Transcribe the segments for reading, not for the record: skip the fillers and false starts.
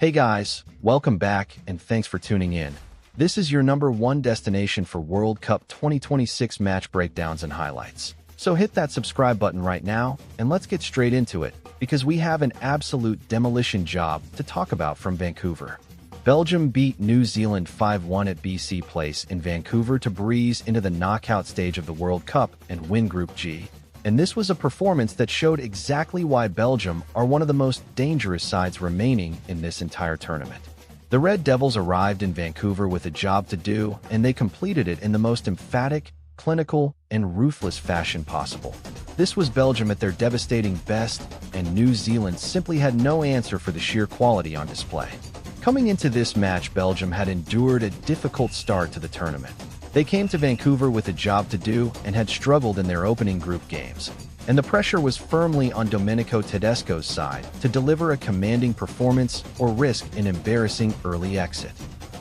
Hey guys, welcome back and thanks for tuning in. This is your number one destination for World Cup 2026 match breakdowns and highlights. So hit that subscribe button right now and let's get straight into it because we have an absolute demolition job to talk about from Vancouver. Belgium beat New Zealand 5-1 at BC Place in Vancouver to breeze into the knockout stage of the World Cup and win Group G. And this was a performance that showed exactly why Belgium are one of the most dangerous sides remaining in this entire tournament. The Red Devils arrived in Vancouver with a job to do, and they completed it in the most emphatic, clinical, and ruthless fashion possible. This was Belgium at their devastating best, and New Zealand simply had no answer for the sheer quality on display. Coming into this match, Belgium had endured a difficult start to the tournament. They came to Vancouver with a job to do and had struggled in their opening group games. And the pressure was firmly on Domenico Tedesco's side to deliver a commanding performance or risk an embarrassing early exit.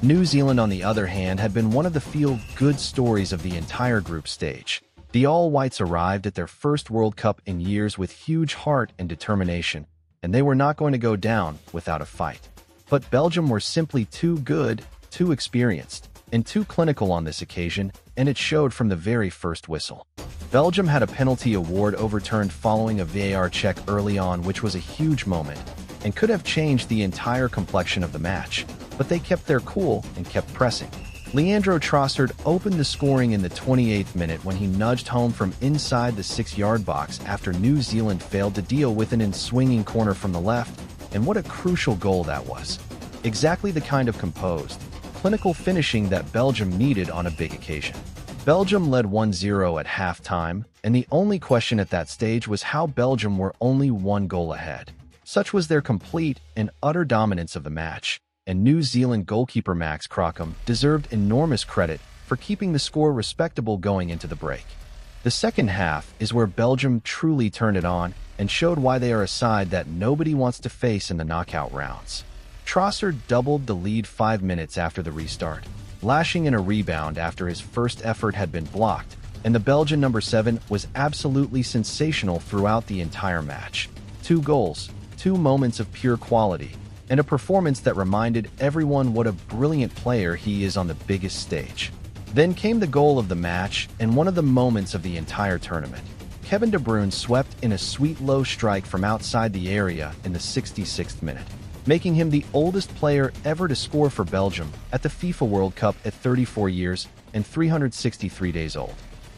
New Zealand, on the other hand, had been one of the feel-good stories of the entire group stage. The All-Whites arrived at their first World Cup in years with huge heart and determination, and they were not going to go down without a fight. But Belgium were simply too good, too experienced, and too clinical on this occasion, and it showed from the very first whistle. Belgium had a penalty award overturned following a VAR check early on, which was a huge moment, and could have changed the entire complexion of the match, but they kept their cool and kept pressing. Leandro Trossard opened the scoring in the 28th minute when he nudged home from inside the 6-yard box after New Zealand failed to deal with an in-swinging corner from the left, and what a crucial goal that was. Exactly the kind of composed, clinical finishing that Belgium needed on a big occasion. Belgium led 1-0 at halftime, and the only question at that stage was how Belgium were only one goal ahead. Such was their complete and utter dominance of the match, and New Zealand goalkeeper Max Crockham deserved enormous credit for keeping the score respectable going into the break. The second half is where Belgium truly turned it on and showed why they are a side that nobody wants to face in the knockout rounds. Trossard doubled the lead 5 minutes after the restart, lashing in a rebound after his first effort had been blocked, and the Belgian number 7 was absolutely sensational throughout the entire match. 2 goals, 2 moments of pure quality, and a performance that reminded everyone what a brilliant player he is on the biggest stage. Then came the goal of the match and one of the moments of the entire tournament. Kevin De Bruyne swept in a sweet low strike from outside the area in the 66th minute, making him the oldest player ever to score for Belgium at the FIFA World Cup at 34 years and 363 days old.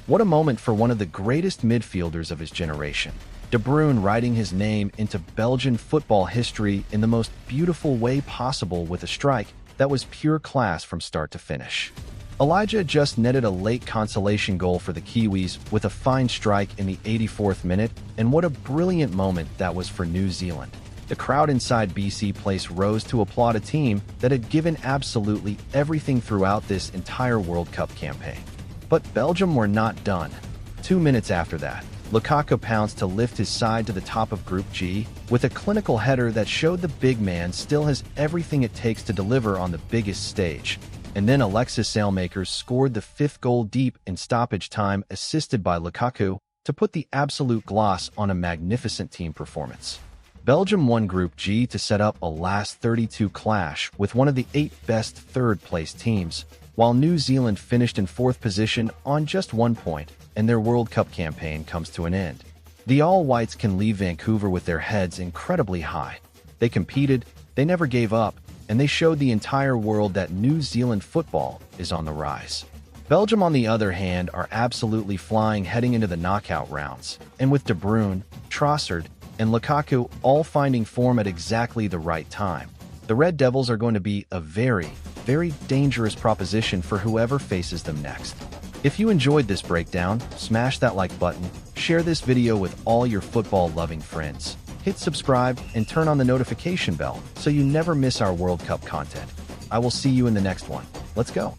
What a moment for one of the greatest midfielders of his generation. De Bruyne writing his name into Belgian football history in the most beautiful way possible with a strike that was pure class from start to finish. Elijah just netted a late consolation goal for the Kiwis with a fine strike in the 84th minute, and what a brilliant moment that was for New Zealand. The crowd inside BC Place rose to applaud a team that had given absolutely everything throughout this entire World Cup campaign. But Belgium were not done. 2 minutes after that, Lukaku pounced to lift his side to the top of Group G with a clinical header that showed the big man still has everything it takes to deliver on the biggest stage. And then Alexis Saelmakers scored the 5th goal deep in stoppage time, assisted by Lukaku, to put the absolute gloss on a magnificent team performance. Belgium won Group G to set up a last 32 clash with one of the 8 best third-place teams, while New Zealand finished in 4th position on just 1 point, and their World Cup campaign comes to an end. The All-Whites can leave Vancouver with their heads incredibly high. They competed, they never gave up, and they showed the entire world that New Zealand football is on the rise. Belgium, on the other hand, are absolutely flying heading into the knockout rounds, and with De Bruyne, Trossard, and Lukaku all finding form at exactly the right time, the Red Devils are going to be a very, very dangerous proposition for whoever faces them next. If you enjoyed this breakdown, smash that like button, share this video with all your football-loving friends, hit subscribe, and turn on the notification bell so you never miss our World Cup content. I will see you in the next one. Let's go!